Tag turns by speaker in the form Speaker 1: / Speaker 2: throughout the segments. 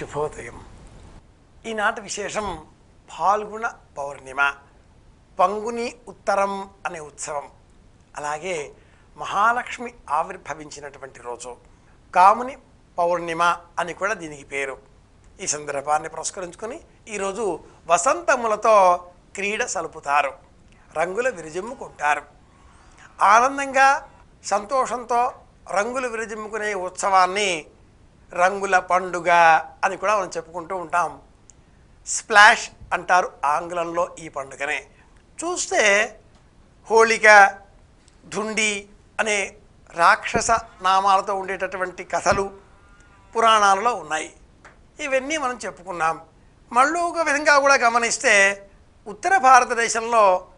Speaker 1: శుభోదయం. ఈనాటి విశేషం ఫాల్గుణ పౌర్ణిమ, పంగుని ఉత్తరం అనే ఉత్సవం, అలాగే మహాలక్ష్మి ఆవిర్భవించినటువంటి రోజు కాముని పౌర్ణిమ అని కూడా దీనికి పేరు. ఈ సందర్భాన్ని పురస్కరించుకొని ఈరోజు వసంతములతో క్రీడ సలుపుతారు, రంగుల విరజిమ్ముకుంటారు. ఆనందంగా సంతోషంతో రంగులు విరజిమ్ముకునే ఉత్సవాన్ని రంగుల పండుగ అని కూడా మనం చెప్పుకుంటూ ఉంటాం. స్ప్లాష్ అంటారు ఆంగ్లంలో ఈ పండుగనే. చూస్తే హోళిక, ధుండి అనే రాక్షస నామాలతో ఉండేటటువంటి కథలు పురాణాలలో ఉన్నాయి. ఇవన్నీ మనం చెప్పుకున్నాం. మళ్ళీ ఒక విధంగా కూడా గమనిస్తే ఉత్తర భారతదేశంలో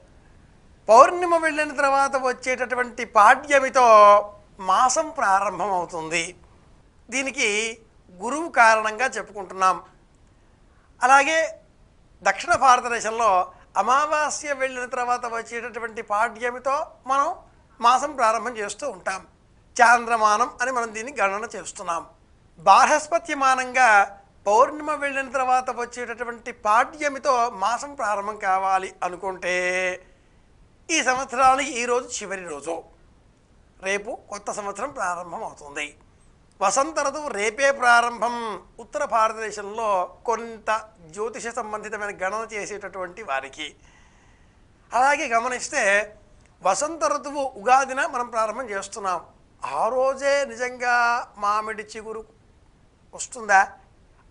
Speaker 1: పౌర్ణిమ వెళ్ళిన తర్వాత వచ్చేటటువంటి పాడ్యమితో మాసం ప్రారంభమవుతుంది. దీనికి గురువు కారణంగా చెప్పుకుంటున్నాం. అలాగే దక్షిణ భారతదేశంలో అమావాస్య వెళ్ళిన తర్వాత వచ్చేటటువంటి పాడ్యమితో మనం మాసం ప్రారంభం చేస్తూ ఉంటాం. చాంద్రమానం అని మనం దీన్ని గణన చేస్తున్నాం. బార్హస్పత్యమానంగా పౌర్ణిమ వెళ్ళిన తర్వాత వచ్చేటటువంటి పాడ్యమితో మాసం ప్రారంభం కావాలి అనుకుంటే ఈ సంవత్సరానికి ఈరోజు చివరి రోజు. రేపు కొత్త సంవత్సరం ప్రారంభం అవుతుంది. వసంత ఋతువు రేపే ప్రారంభం. ఉత్తర భారతదేశంలో కొంత జ్యోతిష సంబంధితమైన గణన చేసేటటువంటి వారికి. అలాగే గమనిస్తే వసంత ఋతువు ఉగాదిన మనం ప్రారంభం చేస్తున్నాం. ఆ రోజే నిజంగా మామిడి చిగురు వస్తుందా?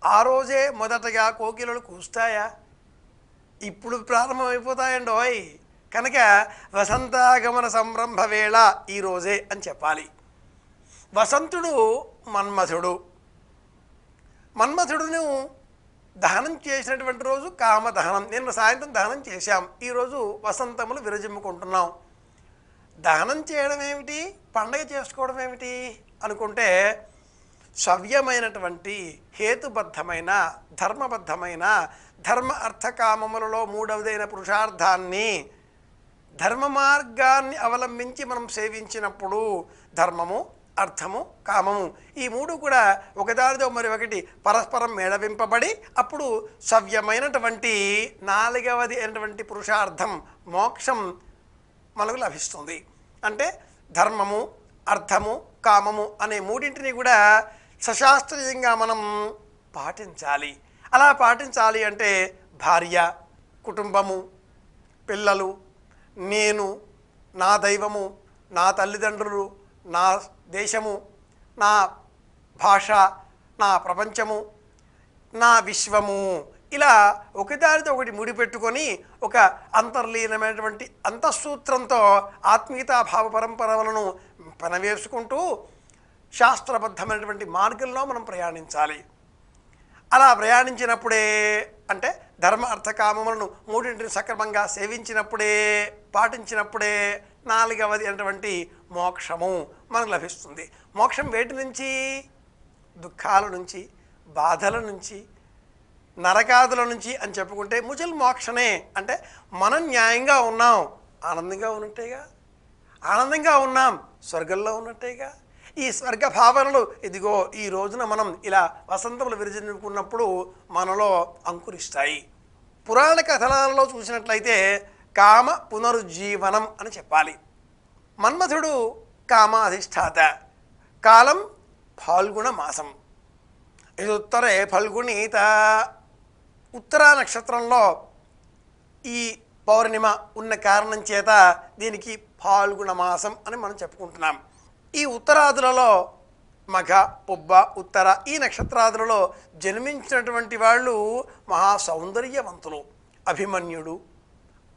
Speaker 1: ఆ రోజే మొదటగా కోకిలలు కూస్తాయా? ఇప్పుడు ప్రారంభమైపోతాయండోయ్. కనుక వసంతాగమన సంరంభ వేళ ఈరోజే అని చెప్పాలి. వసంతుడు మన్మథుడు. మన్మథుడును దహనం చేసినటువంటి రోజు కామదహనం. నిన్న సాయంత్రం దహనం చేశాం. ఈరోజు వసంతములు విరజిమ్ముకుంటున్నాం. దహనం చేయడం ఏమిటి, పండగ చేసుకోవడం ఏమిటి అనుకుంటే సవ్యమైనటువంటి హేతుబద్ధమైన ధర్మబద్ధమైన ధర్మ అర్థకామములలో మూడవదైన పురుషార్థాన్ని ధర్మ మార్గాన్ని అవలంబించి మనం సేవించినప్పుడు ధర్మము, అర్థము, కామము ఈ మూడు కూడా ఒకదానితో మరి ఒకటి పరస్పరం మేళవింపబడి అప్పుడు సవ్యమైనటువంటి నాలుగవది అయినటువంటి పురుషార్థం మోక్షం మనకు లభిస్తుంది. అంటే ధర్మము, అర్థము, కామము అనే మూడింటిని కూడా సశాస్త్రీయంగా మనం పాటించాలి. అలా పాటించాలి అంటే భార్య, కుటుంబము, పిల్లలు, నేను, నా దైవము, నా తల్లిదండ్రులు, నా దేశము, నా భాష, నా ప్రపంచము, నా విశ్వము ఇలా ఒకదానితో ఒకటి ముడిపెట్టుకొని ఒక అంతర్లీనమైనటువంటి అంతఃసూత్రంతో ఆత్మీయతాభావ పరంపరలను పనవేసుకుంటూ శాస్త్రబద్ధమైనటువంటి మార్గంలో మనం ప్రయాణించాలి. అలా ప్రయాణించినప్పుడే అంటే ధర్మ అర్థకామములను మూడింటిని సక్రమంగా సేవించినప్పుడే, పాటించినప్పుడే నాలుగవది అయినటువంటి మోక్షము మనకు లభిస్తుంది. మోక్షం వేటి నుంచి? దుఃఖాల నుంచి, బాధల నుంచి, నరకాదుల నుంచి అని చెప్పుకుంటే ముచల్ మోక్షనే. అంటే మనం న్యాయంగా ఉన్నాం, ఆనందంగా ఉన్నట్టేగా. ఆనందంగా ఉన్నాం, స్వర్గంలో ఉన్నట్టేగా. ఈ స్వర్గ భావనలు ఇదిగో ఈ రోజున మనం ఇలా వసంతములు విరజిమ్ముకున్నప్పుడు మనలో అంకురిస్తాయి. పురాణ కథనాలలో చూసినట్లయితే కామ పునరుజ్జీవనం అని చెప్పాలి. మన్మథుడు కామాధిష్ఠాత. కాలం ఫాల్గుణ మాసం. ఇది ఉత్తరే ఫల్గుణీత. ఉత్తరా నక్షత్రంలో ఈ పౌర్ణిమ ఉన్న కారణం చేత దీనికి ఫాల్గుణ మాసం అని మనం చెప్పుకుంటున్నాం. ఈ ఉత్తరాదులలో మఘ, పుబ్బ, ఉత్తర ఈ నక్షత్రాదులలో జన్మించినటువంటి వాళ్ళు మహా సౌందర్యవంతులు. అభిమన్యుడు,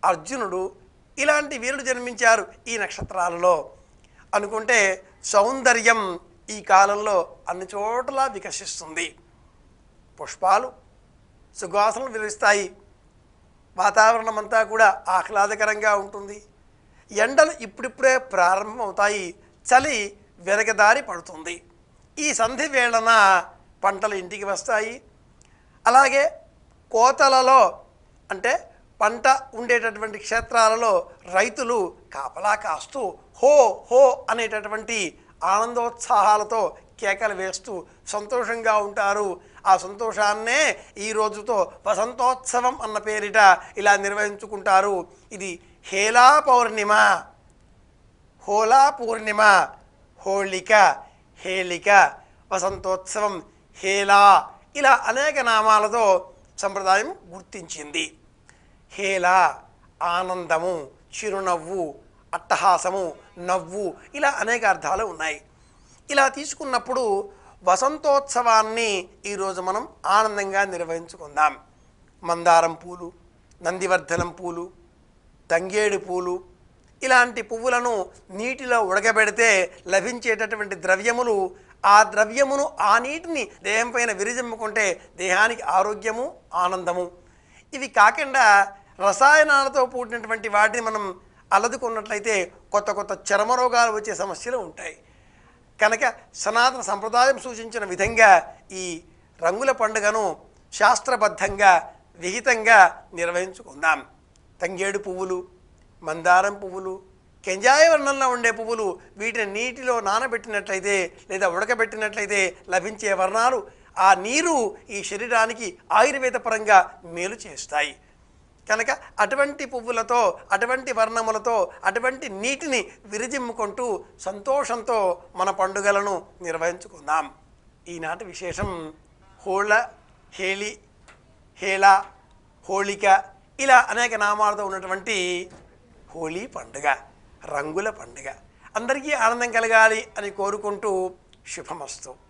Speaker 1: అర్జునుడు ఇలాంటి వీరులు జన్మించారు ఈ నక్షత్రాలలో అనుకుంటే సౌందర్యం ఈ కాలంలో అన్ని చోట్ల వికసిస్తుంది. పుష్పాలు సువాసనలు విలుస్తాయి. వాతావరణం అంతా కూడా ఆహ్లాదకరంగా ఉంటుంది. ఎండలు ఇప్పుడిప్పుడే ప్రారంభమవుతాయి. చలి వెనకదారి పడుతుంది. ఈ సంధి వేళన పంటలు ఇంటికి వస్తాయి. అలాగే కోతలలో అంటే పంట ఉండేటటువంటి క్షేత్రాలలో రైతులు కాపలా కాస్తూ హో హో అనేటటువంటి ఆనందోత్సాహాలతో కేకలు వేస్తూ సంతోషంగా ఉంటారు. ఆ సంతోషాన్నే ఈ రోజుతో వసంతోత్సవం అన్న పేరిట ఇలా నిర్వహించుకుంటారు. ఇది హేలా పౌర్ణిమ, హోలా పూర్ణిమ, హోళిక, హేళిక, వసంతోత్సవం, హేలా ఇలా అనేక నామాలతో సంప్రదాయం గుర్తించింది. హేలా ఆనందము, చిరునవ్వు, అట్టహాసము, నవ్వు ఇలా అనేక అర్థాలు ఉన్నాయి. ఇలా తీసుకున్నప్పుడు వసంతోత్సవాన్ని ఈరోజు మనం ఆనందంగా నిర్వహించుకుందాం. మందారం పూలు, నందివర్ధనం పూలు, తంగేడు పూలు ఇలాంటి పువ్వులను నీటిలో ఉడకబెడితే లభించేటటువంటి ద్రవ్యములు, ఆ ద్రవ్యమును ఆ నీటిని దేహం పైన విరిజిమ్ముకుంటే దేహానికి ఆరోగ్యము, ఆనందము. ఇవి కాకుండా రసాయనాలతో కూడినటువంటి వాటిని మనం అలదుకున్నట్లయితే కొత్త కొత్త చర్మ రోగాలు వచ్చే సమస్యలు ఉంటాయి. కనుక సనాతన సంప్రదాయం సూచించిన విధంగా ఈ రంగుల పండుగను శాస్త్రబద్ధంగా విహితంగా నిర్వహించుకుందాం. తంగేడు పువ్వులు, మందారం పువ్వులు, కెంజాయ వర్ణంలో ఉండే పువ్వులు, వీటిని నీటిలో నానబెట్టినట్లయితే లేదా ఉడకబెట్టినట్లయితే లభించే వర్ణాలు, ఆ నీరు ఈ శరీరానికి ఆయుర్వేద పరంగా మేలు చేస్తాయి. కనుక అటువంటి పువ్వులతో, అటువంటి వర్ణములతో, అటువంటి నీటిని విరజిమ్ముకుంటూ సంతోషంతో మన పండుగలను నిర్వహించుకుందాం. ఈనాటి విశేషం హోళ, హేళి, హేళ, హోళిక ఇలా అనేక నామాలతో ఉన్నటువంటి హోళీ పండుగ, రంగుల పండుగ. అందరికీ ఆనందం కలగాలి అని కోరుకుంటూ శుభమస్తు.